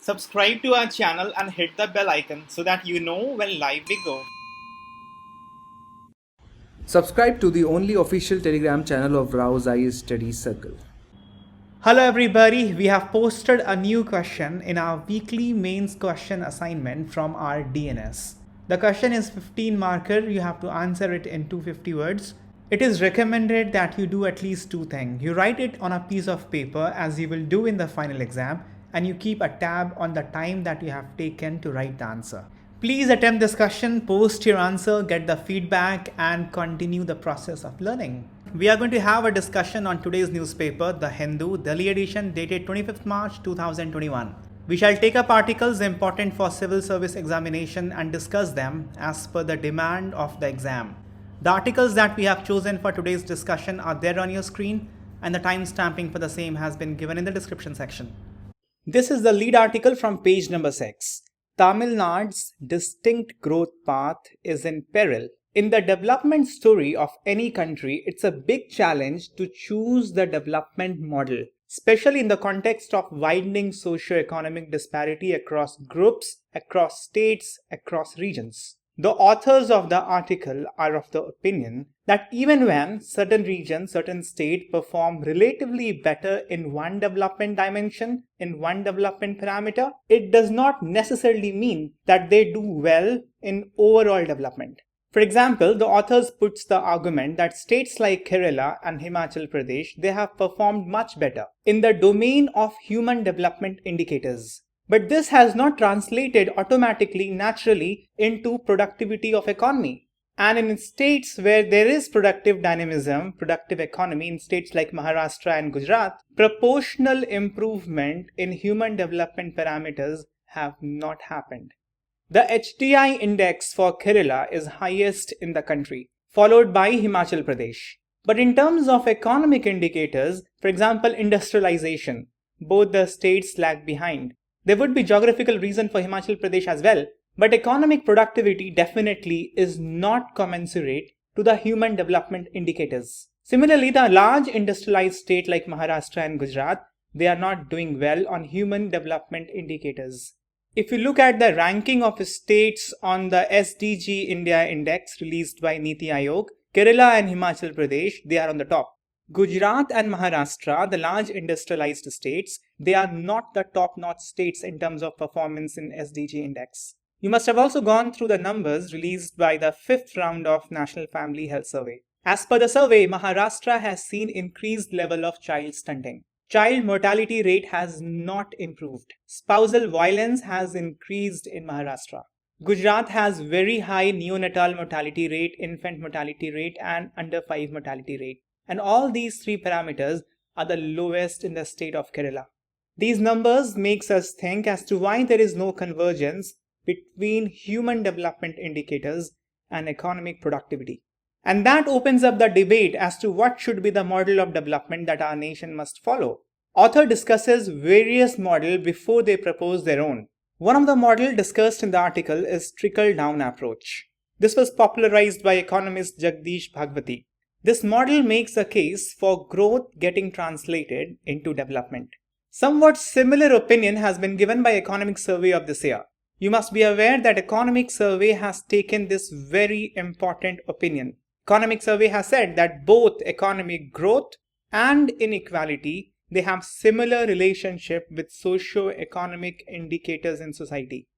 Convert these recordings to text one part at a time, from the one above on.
Subscribe to our channel and hit the bell icon so that you know when live we go. Subscribe to the only official Telegram channel of Rao's Eyes Study Circle. Hello everybody, we have posted a new question in our weekly mains question assignment from our DNS. The question is 15 marker, you have to answer it in 250 words. It is recommended that you do at least two things. You write it on a piece of paper as you will do in the final exam, and you keep a tab on the time that you have taken to write the answer. Please attempt this question, post your answer, get the feedback, and continue the process of learning. We are going to have a discussion on today's newspaper, The Hindu, Delhi edition, dated 25th March 2021. We shall take up articles important for civil service examination and discuss them as per the demand of the exam. The articles that we have chosen for today's discussion are there on your screen, and the time stamping for the same has been given in the description section. This is the lead article from page number 6. Tamil Nadu's distinct growth path is in peril. In the development story of any country, it's a big challenge to choose the development model, especially in the context of widening socio-economic disparity across groups, across states, across regions. The authors of the article are of the opinion that even when certain regions, certain states perform relatively better in one development dimension, in one development parameter, it does not necessarily mean that they do well in overall development. For example, the authors puts the argument that states like Kerala and Himachal Pradesh, they have performed much better in the domain of human development indicators. But this has not translated automatically, naturally into productivity of economy. And in states where there is productive dynamism, productive economy, in states like Maharashtra and Gujarat, proportional improvement in human development parameters have not happened. The HDI index for Kerala is highest in the country, followed by Himachal Pradesh. But in terms of economic indicators, for example, industrialization, both the states lag behind. There would be geographical reason for Himachal Pradesh as well, but economic productivity definitely is not commensurate to the human development indicators. Similarly, the large industrialized state like Maharashtra and Gujarat, they are not doing well on human development indicators. If you look at the ranking of states on the SDG India Index released by Niti Aayog, Kerala and Himachal Pradesh, they are on the top. Gujarat and Maharashtra, the large industrialized states, they are not the top-notch states in terms of performance in SDG index. You must have also gone through the numbers released by the 5th round of National Family Health Survey. As per the survey, Maharashtra has seen increased level of child stunting. Child mortality rate has not improved. Spousal violence has increased in Maharashtra. Gujarat has very high neonatal mortality rate, infant mortality rate, and under 5 mortality rate. And all these three parameters are the lowest in the state of Kerala. These numbers makes us think as to why there is no convergence between human development indicators and economic productivity. And that opens up the debate as to what should be the model of development that our nation must follow. Author discusses various models before they propose their own. One of the models discussed in the article is trickle-down approach. This was popularized by economist Jagdish Bhagwati. This model makes a case for growth getting translated into development. Somewhat similar opinion has been given by Economic Survey of this year. You must be aware that Economic Survey has taken this very important opinion. Economic Survey has said that both economic growth and inequality, they have similar relationship with socio-economic indicators in society.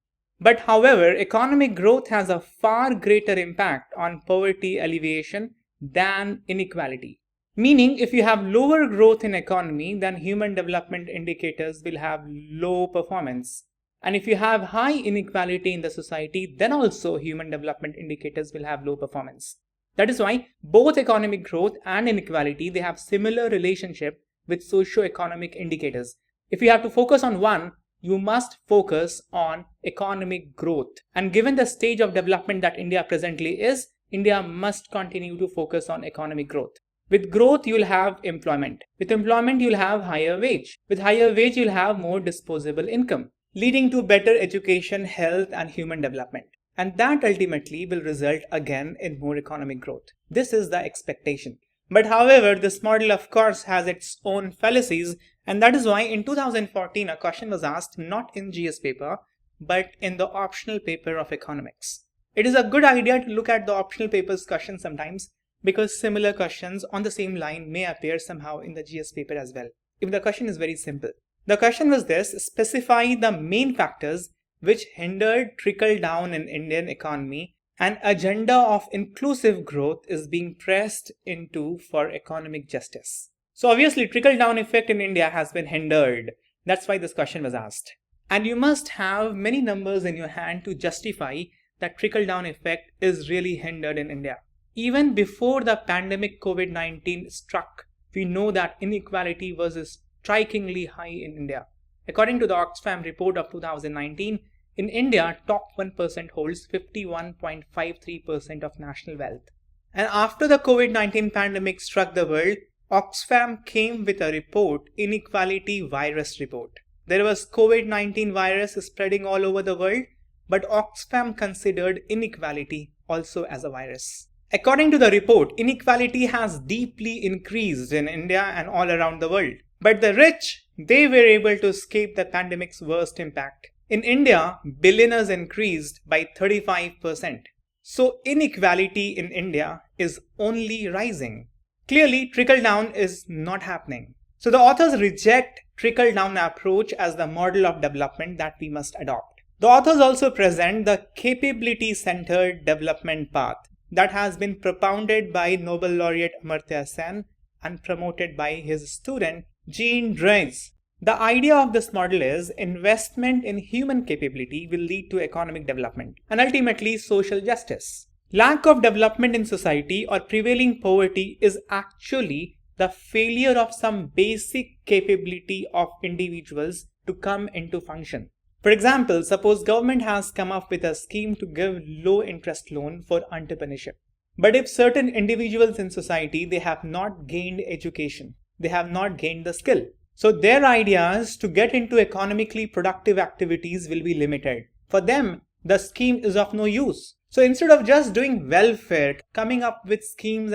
But however, economic growth has a far greater impact on poverty alleviation than inequality. Meaning, if you have lower growth in economy, then human development indicators will have low performance. And if you have high inequality in the society, then also human development indicators will have low performance. That is why both economic growth and inequality, they have similar relationship with socio-economic indicators. If you have to focus on one, you must focus on economic growth. And given the stage of development that India presently is, India must continue to focus on economic growth. With growth, you'll have employment. With employment, you'll have higher wage. With higher wage, you'll have more disposable income, leading to better education, health, and human development. And that ultimately will result again in more economic growth. This is the expectation. But however, this model of course has its own fallacies And that is why in 2014 a question was asked not in GS paper but in the optional paper of economics. It is a good idea to look at the optional papers question sometimes because similar questions on the same line may appear somehow in the GS paper as well, if the question is very simple. The question was this: specify the main factors which hindered trickle down in Indian economy. An agenda of inclusive growth is being pressed into for economic justice. So obviously trickle down effect in India has been hindered. That's why this question was asked. And you must have many numbers in your hand to justify that trickle down effect is really hindered in India. Even before the pandemic COVID-19 struck, we know that inequality was strikingly high in India. According to the Oxfam report of 2019, in India, top 1% holds 51.53% of national wealth. And after the COVID-19 pandemic struck the world, Oxfam came with a report, Inequality Virus Report. There was COVID-19 virus spreading all over the world, but Oxfam considered inequality also as a virus. According to the report, inequality has deeply increased in India and all around the world. But the rich, they were able to escape the pandemic's worst impact. In India, billionaires increased by 35%. So inequality in India is only rising. Clearly, trickle-down is not happening. So the authors reject trickle-down approach as the model of development that we must adopt. The authors also present the capability-centered development path that has been propounded by Nobel laureate Amartya Sen and promoted by his student Jean Drèze. The idea of this model is investment in human capability will lead to economic development and ultimately social justice. Lack of development in society or prevailing poverty is actually the failure of some basic capability of individuals to come into function. For example, suppose government has come up with a scheme to give low interest loan for entrepreneurship. But if certain individuals in society, they have not gained education, they have not gained the skill. So their ideas to get into economically productive activities will be limited. For them, the scheme is of no use. So instead of just doing welfare, coming up with schemes,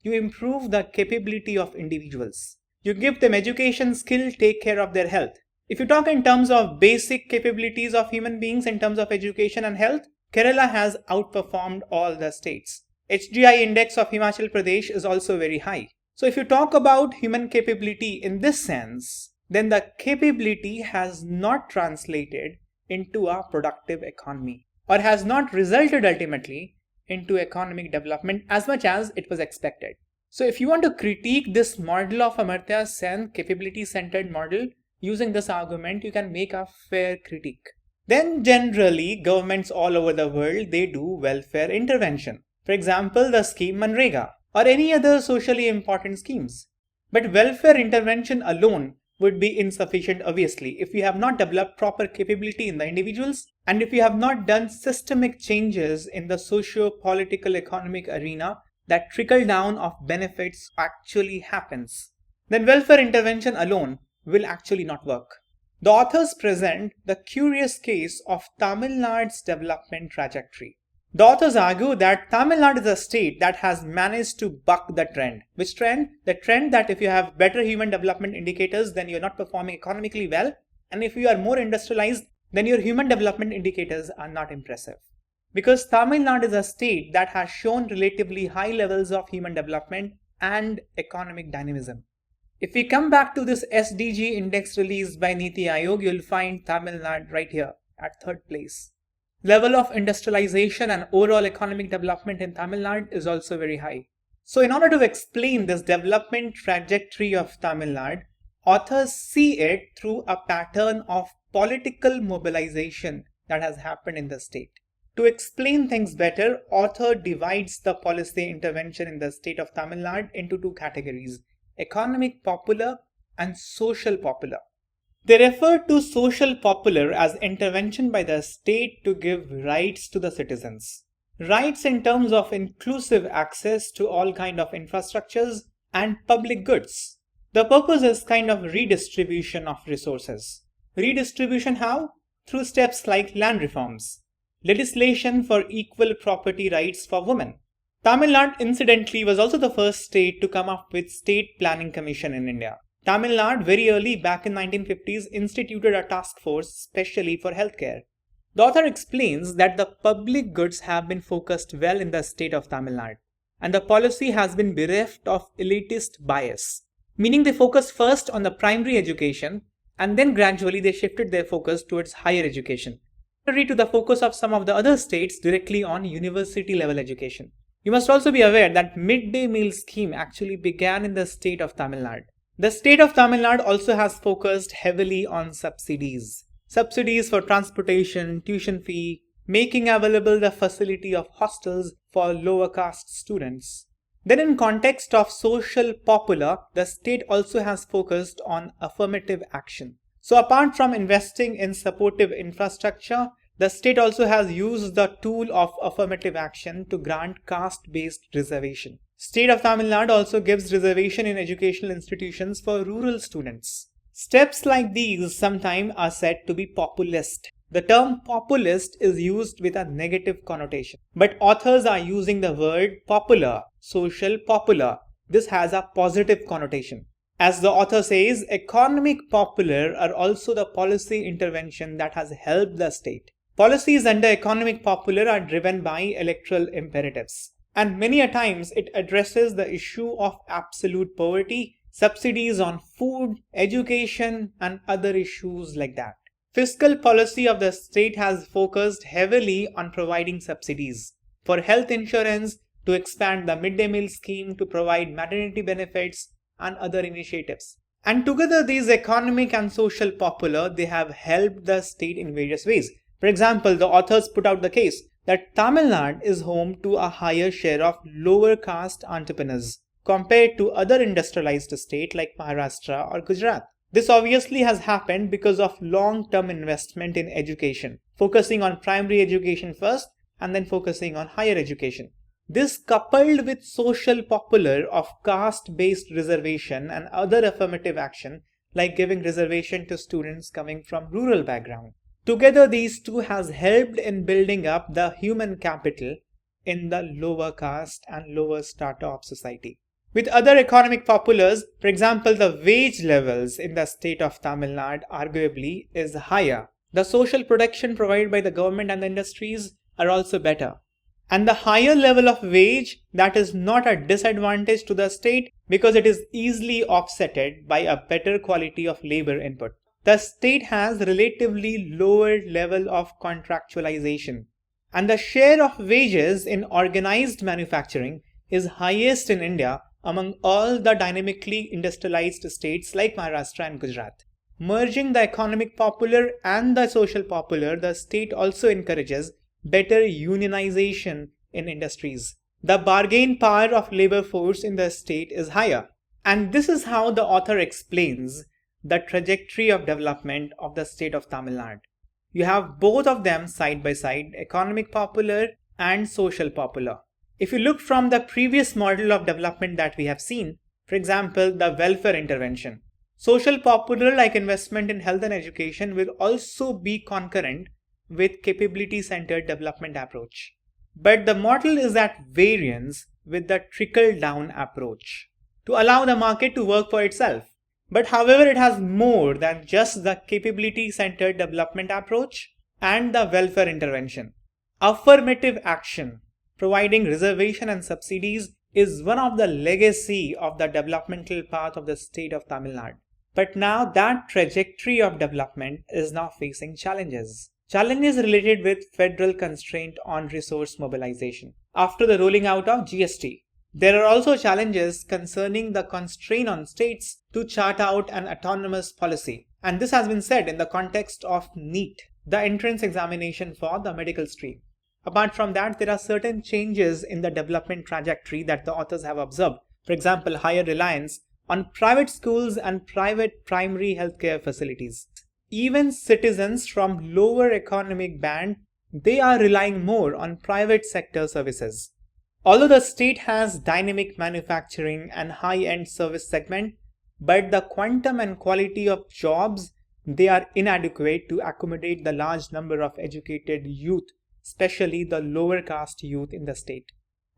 you improve the capability of individuals. You give them education, skill, take care of their health. If you talk in terms of basic capabilities of human beings in terms of education and health, Kerala has outperformed all the states. HDI index of Himachal Pradesh is also very high. So if you talk about human capability in this sense, then the capability has not translated into a productive economy or has not resulted ultimately into economic development as much as it was expected. So if you want to critique this model of Amartya Sen capability-centered model, using this argument, you can make a fair critique. Then generally, governments all over the world, they do welfare intervention. For example, the scheme Manrega or any other socially important schemes. But welfare intervention alone would be insufficient obviously if you have not developed proper capability in the individuals and if you have not done systemic changes in the socio-political economic arena that trickle down of benefits actually happens. Then welfare intervention alone will actually not work. The authors present the curious case of Tamil Nadu's development trajectory. The authors argue that Tamil Nadu is a state that has managed to buck the trend. Which trend? The trend that if you have better human development indicators, then you're not performing economically well. And if you are more industrialized, then your human development indicators are not impressive. Because Tamil Nadu is a state that has shown relatively high levels of human development and economic dynamism. If we come back to this SDG index released by Niti Aayog, you'll find Tamil Nadu right here at 3rd place. Level of industrialization and overall economic development in Tamil Nadu is also very high. So in order to explain this development trajectory of Tamil Nadu, authors see it through a pattern of political mobilization that has happened in the state. To explain things better, author divides the policy intervention in the state of Tamil Nadu into two categories: economic popular and social popular. They refer to social popular as intervention by the state to give rights to the citizens. Rights in terms of inclusive access to all kind of infrastructures and public goods. The purpose is kind of redistribution of resources. Redistribution how? Through steps like land reforms, legislation for equal property rights for women. Tamil Nadu incidentally was also the first state to come up with State Planning Commission in India. Tamil Nadu very early back in 1950s instituted a task force specially for healthcare. The author explains that the public goods have been focused well in the state of Tamil Nadu, and the policy has been bereft of elitist bias, meaning they focused first on the primary education and then gradually they shifted their focus towards higher education, contrary to the focus of some of the other states directly on university level education. You must also be aware that midday meal scheme actually began in the state of Tamil Nadu. The state of Tamil Nadu also has focused heavily on subsidies. Subsidies for transportation, tuition fee, making available the facility of hostels for lower caste students. Then in context of social popular, the state also has focused on affirmative action. So apart from investing in supportive infrastructure, the state also has used the tool of affirmative action to grant caste-based reservation. State of Tamil Nadu also gives reservation in educational institutions for rural students. Steps like these sometimes are said to be populist. The term populist is used with a negative connotation, but authors are using the word popular, social popular. This has a positive connotation. As the author says, economic popular are also the policy intervention that has helped the state. Policies under economic popular are driven by electoral imperatives, and many a times it addresses the issue of absolute poverty, subsidies on food, education, and other issues like that. Fiscal policy of the state has focused heavily on providing subsidies for health insurance, to expand the midday meal scheme, to provide maternity benefits and other initiatives. And together these economic and social popular, they have helped the state in various ways. For example, the authors put out the case that Tamil Nadu is home to a higher share of lower caste entrepreneurs compared to other industrialized states like Maharashtra or Gujarat. This obviously has happened because of long-term investment in education, focusing on primary education first and then focusing on higher education. This coupled with social popular of caste-based reservation and other affirmative action like giving reservation to students coming from rural background. Together these two has helped in building up the human capital in the lower caste and lower strata of society. With other economic populars, for example, the wage levels in the state of Tamil Nadu arguably is higher. The social protection provided by the government and the industries are also better. And the higher level of wage, that is not a disadvantage to the state because it is easily offsetted by a better quality of labor input. The state has relatively lower level of contractualization, and the share of wages in organized manufacturing is highest in India among all the dynamically industrialized states like Maharashtra and Gujarat. Merging the economic popular and the social popular, the state also encourages better unionization in industries. The bargain power of labor force in the state is higher. And this is how the author explains the trajectory of development of the state of Tamil Nadu. You have both of them side by side, economic popular and social popular. If you look from the previous model of development that we have seen, for example, the welfare intervention, social popular like investment in health and education will also be concurrent with capability centered development approach. But the model is at variance with the trickle down approach to allow the market to work for itself. But however, it has more than just the capability-centered development approach and the welfare intervention. Affirmative action, providing reservation and subsidies, is one of the legacy of the developmental path of the state of Tamil Nadu. But now that trajectory of development is now facing challenges. Challenges related with federal constraint on resource mobilization after the rolling out of GST. There are also challenges concerning the constraint on states to chart out an autonomous policy. And this has been said in the context of NEET, the entrance examination for the medical stream. Apart from that, there are certain changes in the development trajectory that the authors have observed. For example, higher reliance on private schools and private primary healthcare facilities. Even citizens from lower economic band, they are relying more on private sector services. Although the state has dynamic manufacturing and high-end service segment, but the quantum and quality of jobs, they are inadequate to accommodate the large number of educated youth, especially the lower caste youth in the state.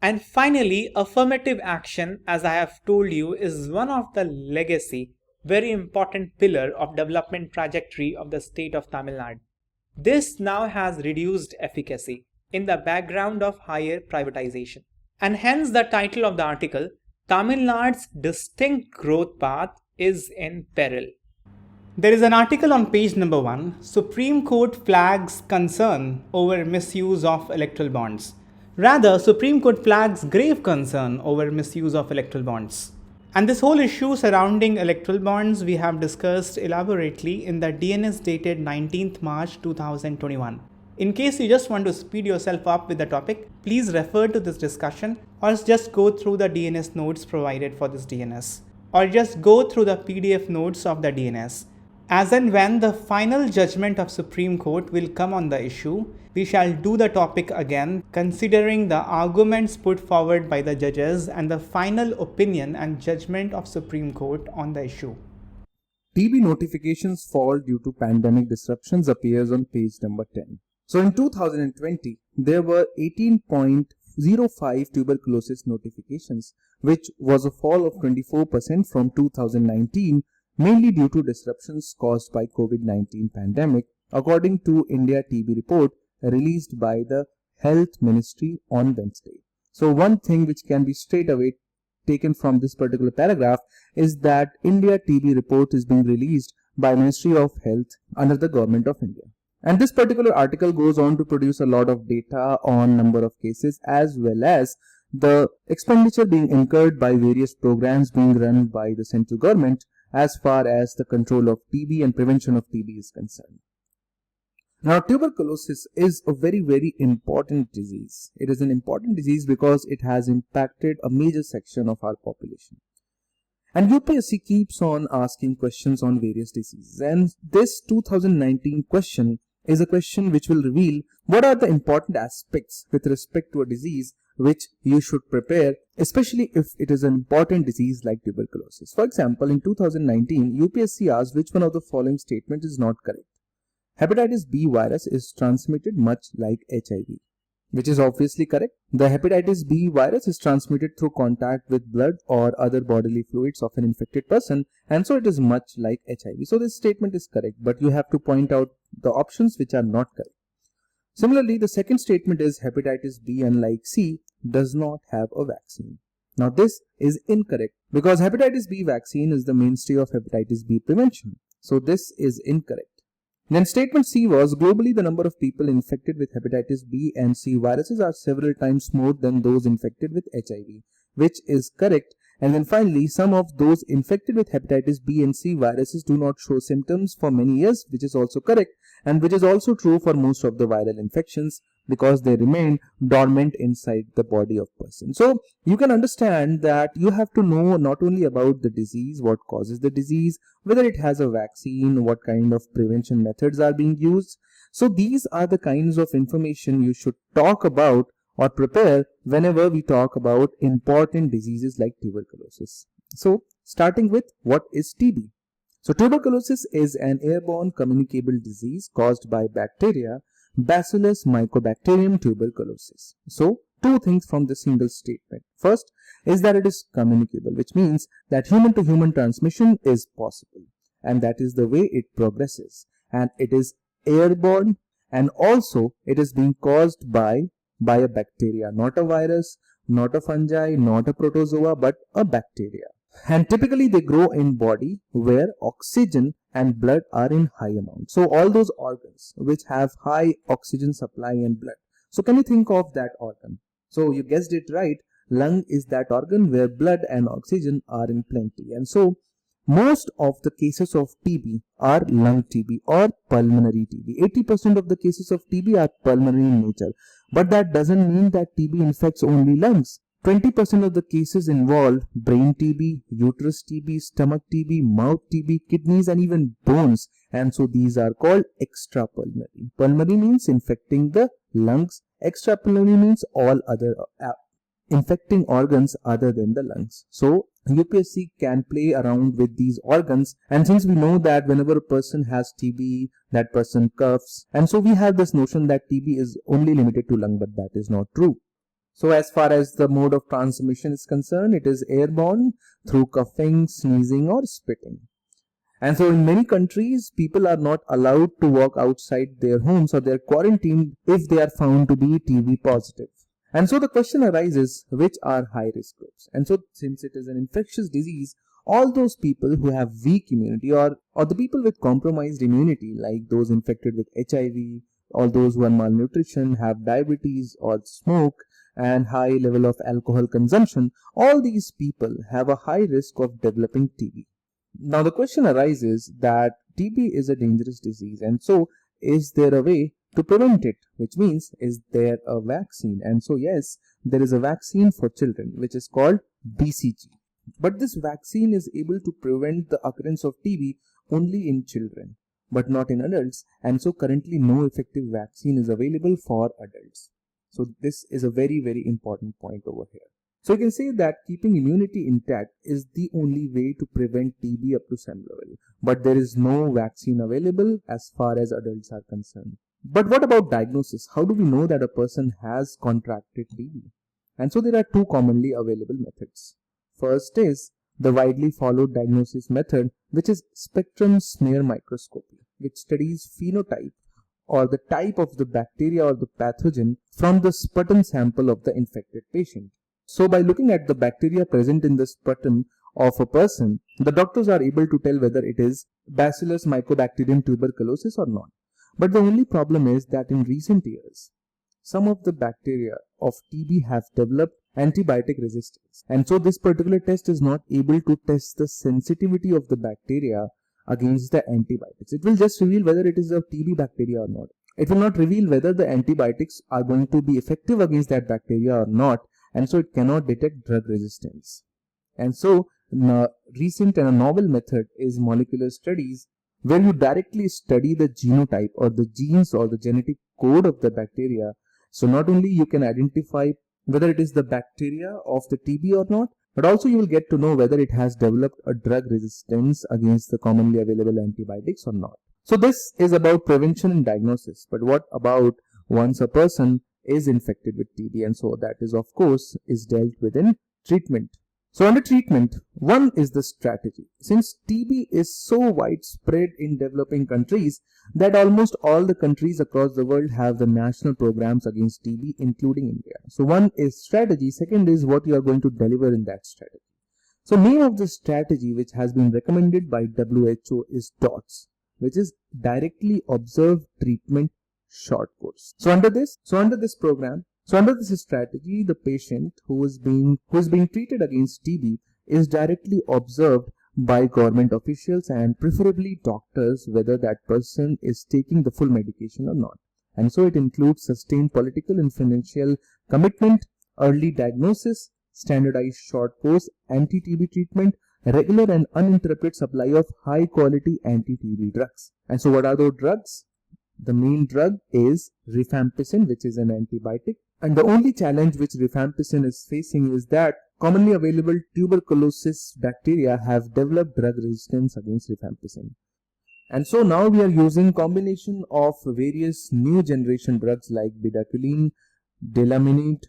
And finally, affirmative action, as I have told you, is one of the legacy very important pillar of development trajectory of the state of Tamil Nadu. This now has reduced efficacy in the background of higher privatization. And hence the title of the article, Tamil Nadu's distinct growth path is in peril. There is an article on page number 1, Supreme Court flags concern over misuse of electoral bonds. Rather, Supreme Court flags grave concern over misuse of electoral bonds. And this whole issue surrounding electoral bonds we have discussed elaborately in the DNS dated 19th March 2021. In case you just want to speed yourself up with the topic, please refer to this discussion or just go through the DNS notes provided for this DNS, or just go through the PDF notes of the DNS. As and when the final judgment of Supreme Court will come on the issue, we shall do the topic again, considering the arguments put forward by the judges and the final opinion and judgment of Supreme Court on the issue. TB notifications fall due to pandemic disruptions appears on page number 10. So in 2020, there were 18.05 tuberculosis notifications, which was a fall of 24% from 2019, mainly due to disruptions caused by COVID-19 pandemic, according to India TB report released by the Health Ministry on Wednesday. So one thing which can be straight away taken from this particular paragraph is that India TB report is being released by Ministry of Health under the Government of India. And this particular article goes on to produce a lot of data on number of cases as well as the expenditure being incurred by various programs being run by the central government as far as the control of TB and prevention of TB is concerned. Now, tuberculosis is a very, very important disease. It is an important disease because it has impacted a major section of our population. And UPSC keeps on asking questions on various diseases. And this 2019 question is a question which will reveal what are the important aspects with respect to a disease which you should prepare, especially if it is an important disease like tuberculosis. For example, in 2019, UPSC asked which one of the following statements is not correct. Hepatitis B virus is transmitted much like HIV, which is obviously correct. The hepatitis B virus is transmitted through contact with blood or other bodily fluids of an infected person, and so it is much like HIV. So this statement is correct, but you have to point out the options which are not correct. Similarly, the second statement is hepatitis B, unlike C, does not have a vaccine. Now this is incorrect because hepatitis B vaccine is the mainstay of hepatitis B prevention. So this is incorrect. Then statement C was, globally the number of people infected with hepatitis B and C viruses are several times more than those infected with HIV, which is correct. And then finally, some of those infected with hepatitis B and C viruses do not show symptoms for many years, which is also correct, and which is also true for most of the viral infections because they remain dormant inside the body of person. So you can understand that you have to know not only about the disease, what causes the disease, whether it has a vaccine, what kind of prevention methods are being used. So these are the kinds of information you should talk about or prepare whenever we talk about important diseases like tuberculosis. So starting with, what is TB? So tuberculosis is an airborne communicable disease caused by bacteria Bacillus mycobacterium tuberculosis. So two things from the single statement. First is that it is communicable, which means that human to human transmission is possible, and that is the way it progresses, and it is airborne, and also it is being caused by a bacteria, not a virus, not a fungi, not a protozoa, but a bacteria. And typically they grow in body where oxygen and blood are in high amount. So all those organs which have high oxygen supply and blood. So can you think of that organ? So you guessed it right. Lung is that organ where blood and oxygen are in plenty. And so most of the cases of TB are lung TB or pulmonary TB. 80% of the cases of TB are pulmonary in nature. But that doesn't mean that TB infects only lungs. 20% of the cases involve brain TB, uterus TB, stomach TB, mouth TB, kidneys, and even bones. And so these are called extrapulmonary. Pulmonary means infecting the lungs. Extrapulmonary means all other infecting organs other than the lungs. So UPSC can play around with these organs, and since we know that whenever a person has TB, that person coughs, and so we have this notion that TB is only limited to lung, but that is not true. So as far as the mode of transmission is concerned, it is airborne through coughing, sneezing, or spitting. And so in many countries, people are not allowed to walk outside their homes or they're quarantined if they are found to be TB positive. And so the question arises, which are high risk groups? And so since it is an infectious disease, all those people who have weak immunity or the people with compromised immunity, like those infected with HIV, all those who are malnutrition, have diabetes or smoke and high level of alcohol consumption, all these people have a high risk of developing TB. Now the question arises that TB is a dangerous disease, and so is there a way to prevent it? Which means, is there a vaccine? And so yes, there is a vaccine for children which is called BCG. But this vaccine is able to prevent the occurrence of TB only in children, but not in adults, and so currently no effective vaccine is available for adults. So this is a very, very important point over here. So you can say that keeping immunity intact is the only way to prevent TB up to some level, but there is no vaccine available as far as adults are concerned. But what about diagnosis? How do we know that a person has contracted TB? And so there are two commonly available methods. First is the widely followed diagnosis method, which is spectrum smear microscopy, which studies phenotype or the type of the bacteria or the pathogen from the sputum sample of the infected patient. So by looking at the bacteria present in the sputum of a person, the doctors are able to tell whether it is Bacillus mycobacterium tuberculosis or not. But the only problem is that in recent years, some of the bacteria of TB have developed antibiotic resistance. And so this particular test is not able to test the sensitivity of the bacteria against the antibiotics. It will just reveal whether it is a TB bacteria or not. It will not reveal whether the antibiotics are going to be effective against that bacteria or not. And so it cannot detect drug resistance. And so recent and a novel method is molecular studies, where you directly study the genotype or the genes or the genetic code of the bacteria. So not only you can identify whether it is the bacteria of the TB or not, but also you will get to know whether it has developed a drug resistance against the commonly available antibiotics or not. So this is about prevention and diagnosis. But what about once a person is infected with TB? And so that is, of course, is dealt with in treatment. So under treatment, one is the strategy. Since TB is so widespread in developing countries that almost all the countries across the world have the national programs against TB, including India. So one is strategy. Second is what you are going to deliver in that strategy. So name of the strategy which has been recommended by WHO is DOTS, which is Directly Observed Treatment Short Course. So under this program, under this strategy, the patient who is being treated against TB is directly observed by government officials and preferably doctors whether that person is taking the full medication or not. And so it includes sustained political and financial commitment, early diagnosis, standardized short course anti-TB treatment, regular and uninterrupted supply of high quality anti-TB drugs. And so what are those drugs? The main drug is rifampicin, which is an antibiotic. And the only challenge which rifampicin is facing is that commonly available tuberculosis bacteria have developed drug resistance against rifampicin. And so now we are using combination of various new generation drugs like bedaquiline, delaminate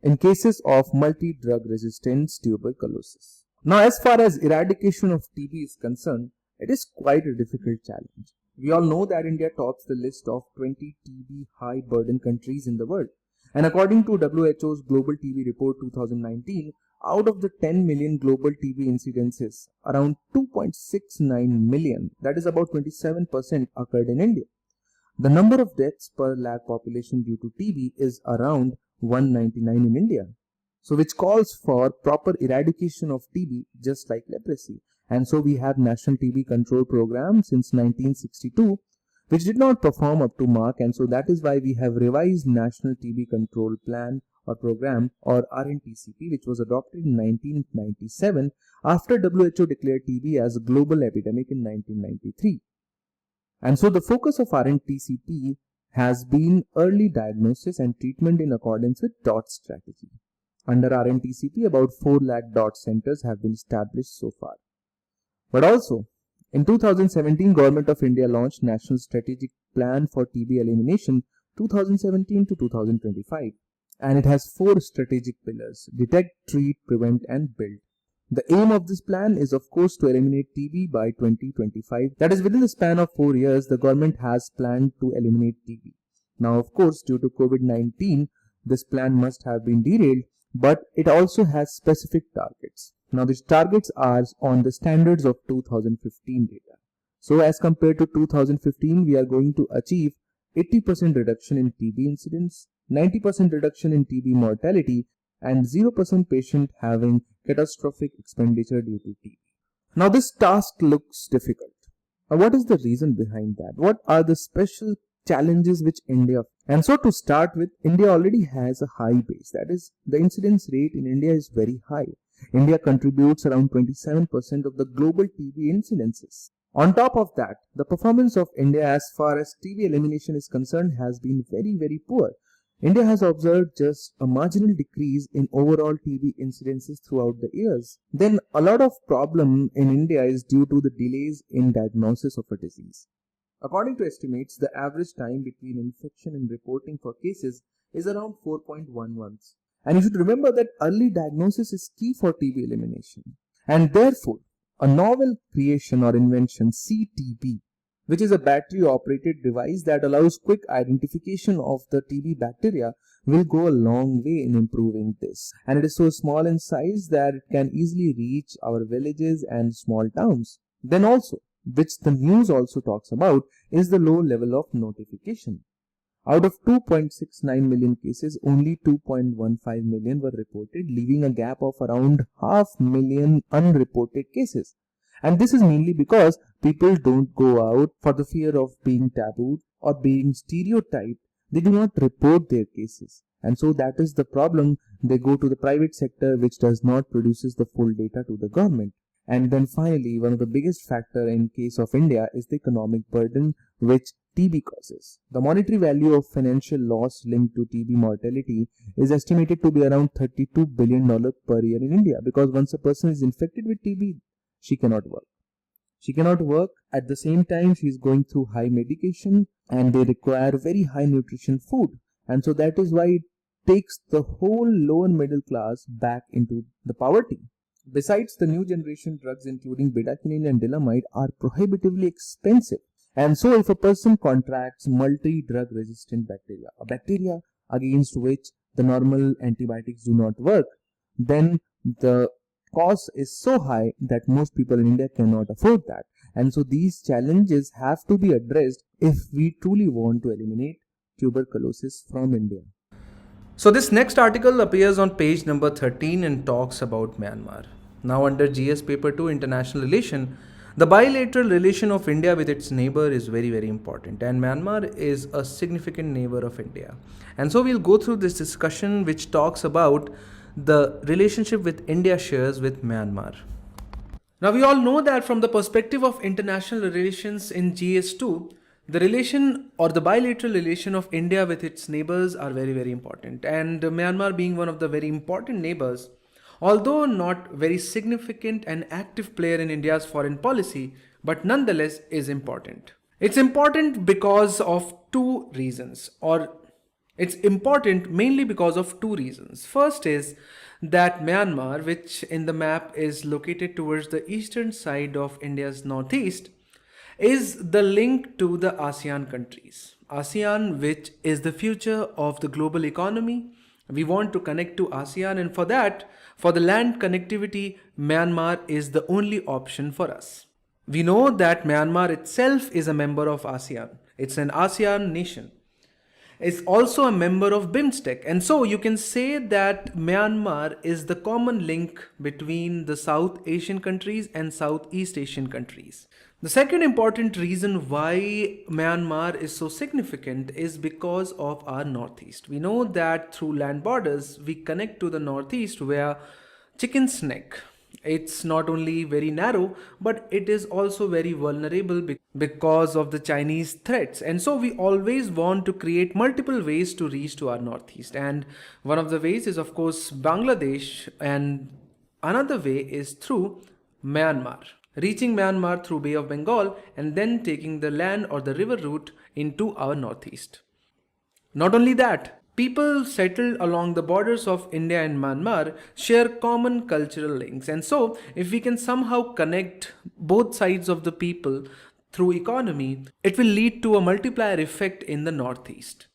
in cases of multi-drug resistance tuberculosis. Now as far as eradication of TB is concerned, it is quite a difficult challenge. We all know that India tops the list of 20 TB high burden countries in the world. And according to WHO's Global TB Report 2019, out of the 10 million global TB incidences, around 2.69 million, that is about 27%, occurred in India. The number of deaths per lakh population due to TB is around 199 in India. So which calls for proper eradication of TB just like leprosy. And so we have National TB Control Program since 1962, which did not perform up to mark, and so that is why we have revised National TB Control Plan or Program or RNTCP, which was adopted in 1997 after WHO declared TB as a global epidemic in 1993. And so the focus of RNTCP has been early diagnosis and treatment in accordance with DOTS strategy. Under RNTCP, about 4 lakh DOTS centers have been established so far. But also, in 2017, Government of India launched National Strategic Plan for TB Elimination 2017 to 2025. And it has 4 strategic pillars: detect, treat, prevent and build. The aim of this plan is of course to eliminate TB by 2025. That is, within the span of 4 years, the government has planned to eliminate TB. Now of course, due to COVID-19, this plan must have been derailed, but it also has specific targets. Now these targets are on the standards of 2015 data. So as compared to 2015, we are going to achieve 80% reduction in TB incidence, 90% reduction in TB mortality, and 0% patient having catastrophic expenditure due to TB. Now this task looks difficult. Now what is the reason behind that? What are the special challenges which India... And so to start with, India already has a high base. That is, the incidence rate in India is very high. India contributes around 27% of the global TB incidences. On top of that, the performance of India as far as TB elimination is concerned has been very, very poor. India has observed just a marginal decrease in overall TB incidences throughout the years. Then a lot of problem in India is due to the delays in diagnosis of a disease. According to estimates, the average time between infection and reporting for cases is around 4.1 months. And you should remember that early diagnosis is key for TB elimination. And therefore, a novel creation or invention, CTB, which is a battery-operated device that allows quick identification of the TB bacteria, will go a long way in improving this. And it is so small in size that it can easily reach our villages and small towns. Then also, which the news also talks about, is the low level of notification. Out of 2.69 million cases, only 2.15 million were reported, leaving a gap of around 500,000 unreported cases. And this is mainly because people don't go out for the fear of being tabooed or being stereotyped. They do not report their cases. And so that is the problem. They go to the private sector, which does not produces the full data to the government. And then finally, one of the biggest factor in case of India is the economic burden which TB causes. The monetary value of financial loss linked to TB mortality is estimated to be around $32 billion per year in India, because once a person is infected with TB, she cannot work. She cannot work. At the same time, she is going through high medication and they require very high nutrition food. And so that is why it takes the whole lower middle class back into the poverty. Besides, the new generation drugs including bedaquiline and dilamide are prohibitively expensive. And so if a person contracts multi-drug resistant bacteria, a bacteria against which the normal antibiotics do not work, then the cost is so high that most people in India cannot afford that. And so these challenges have to be addressed if we truly want to eliminate tuberculosis from India. So this next article appears on page number 13 and talks about Myanmar. Now under GS paper 2 international relation, the bilateral relation of India with its neighbor is very, very important, and Myanmar is a significant neighbor of India. And so we'll go through this discussion which talks about the relationship with India shares with Myanmar. Now we all know that from the perspective of international relations in GS2, the relation or the bilateral relation of India with its neighbors are very, very important. And Myanmar being one of the very important neighbors, although not very significant and active player in India's foreign policy, but nonetheless is important. It's important because of two reasons, or it's important mainly because of two reasons. First is that Myanmar, which in the map is located towards the eastern side of India's northeast, is the link to the ASEAN countries. ASEAN, which is the future of the global economy. We want to connect to ASEAN, and for that, for the land connectivity, Myanmar is the only option for us. We know that Myanmar itself is a member of ASEAN. It's an ASEAN nation. It's also a member of BIMSTEC. And so you can say that Myanmar is the common link between the South Asian countries and Southeast Asian countries. The second important reason why Myanmar is so significant is because of our northeast. We know that through land borders, we connect to the northeast via Chicken's Neck. It's not only very narrow, but it is also very vulnerable because of the Chinese threats. And so we always want to create multiple ways to reach to our northeast. And one of the ways is, of course, Bangladesh, and another way is through Myanmar. Reaching Myanmar through Bay of Bengal and then taking the land or the river route into our northeast. Not only that, people settled along the borders of India and Myanmar share common cultural links. And so, if we can somehow connect both sides of the people through economy, it will lead to a multiplier effect in the northeast.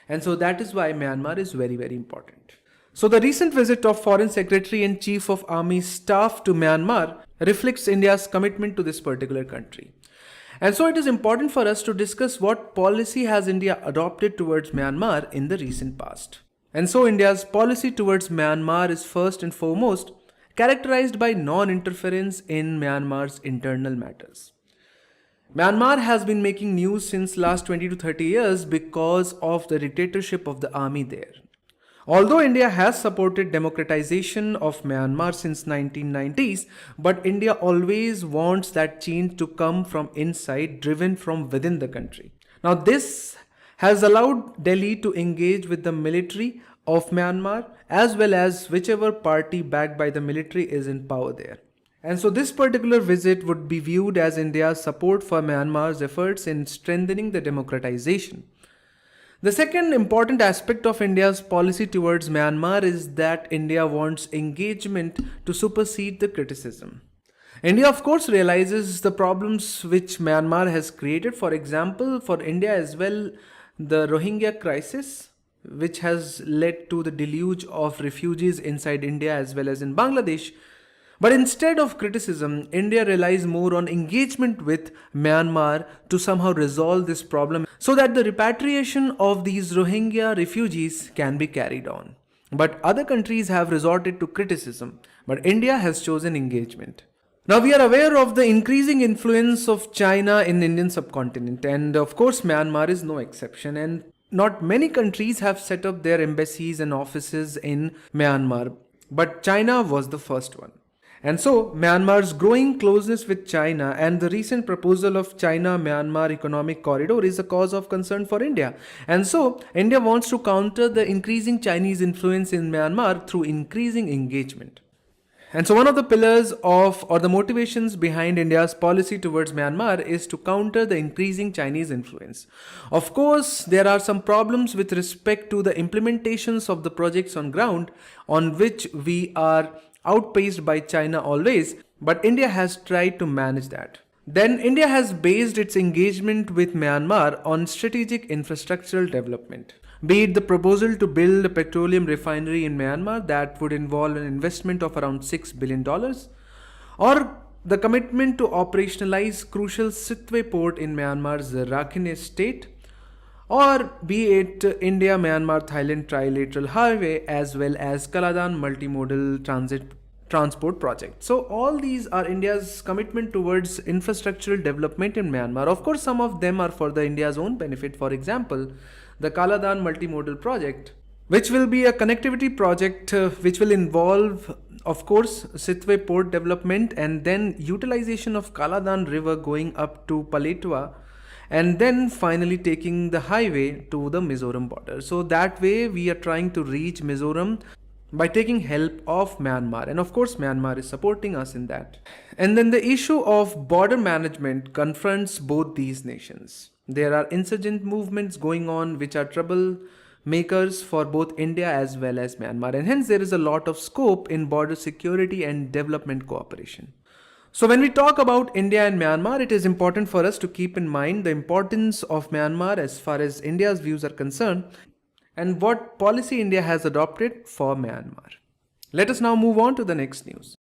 And so that is why Myanmar is very, very important. So the recent visit of Foreign Secretary and Chief of Army Staff to Myanmar reflects India's commitment to this particular country. And so it is important for us to discuss what policy has India adopted towards Myanmar in the recent past. And so India's policy towards Myanmar is first and foremost characterized by non-interference in Myanmar's internal matters. Myanmar has been making news since last 20 to 30 years because of the dictatorship of the army there. Although India has supported democratization of Myanmar since 1990s, but India always wants that change to come from inside, driven from within the country. Now this has allowed Delhi to engage with the military of Myanmar as well as whichever party backed by the military is in power there. And so this particular visit would be viewed as India's support for Myanmar's efforts in strengthening the democratization. The second important aspect of India's policy towards Myanmar is that India wants engagement to supersede the criticism. India, of course, realizes the problems which Myanmar has created. For example, for India as well, the Rohingya crisis, which has led to the deluge of refugees inside India as well as in Bangladesh. But instead of criticism, India relies more on engagement with Myanmar to somehow resolve this problem so that the repatriation of these Rohingya refugees can be carried on. But other countries have resorted to criticism, but India has chosen engagement. Now we are aware of the increasing influence of China in Indian subcontinent, and of course Myanmar is no exception, and not many countries have set up their embassies and offices in Myanmar, but China was the first one. And so, Myanmar's growing closeness with China and the recent proposal of China-Myanmar economic corridor is a cause of concern for India. And so, India wants to counter the increasing Chinese influence in Myanmar through increasing engagement. And so, one of the pillars of or the motivations behind India's policy towards Myanmar is to counter the increasing Chinese influence. Of course, there are some problems with respect to the implementations of the projects on ground on which we are outpaced by China always, but India has tried to manage that. Then India has based its engagement with Myanmar on strategic infrastructural development, be it the proposal to build a petroleum refinery in Myanmar that would involve an investment of around $6 billion, or the commitment to operationalize crucial Sitwe port in Myanmar's Rakhine state, or be it India-Myanmar-Thailand trilateral highway as well as Kaladan multimodal transport project. So all these are India's commitment towards infrastructural development in Myanmar. Of course, some of them are for the India's own benefit. For example, the Kaladan multimodal project, which will be a connectivity project which will involve, of course, Sitwe port development and then utilization of Kaladan river going up to Paletwa, and then finally taking the highway to the Mizoram border. So that way we are trying to reach Mizoram by taking help of Myanmar, and of course Myanmar is supporting us in that. And then the issue of border management confronts both these nations. There are insurgent movements going on which are troublemakers for both India as well as Myanmar, and hence there is a lot of scope in border security and development cooperation. So when we talk about India and Myanmar, it is important for us to keep in mind the importance of Myanmar as far as India's views are concerned and what policy India has adopted for Myanmar. Let us now move on to the next news.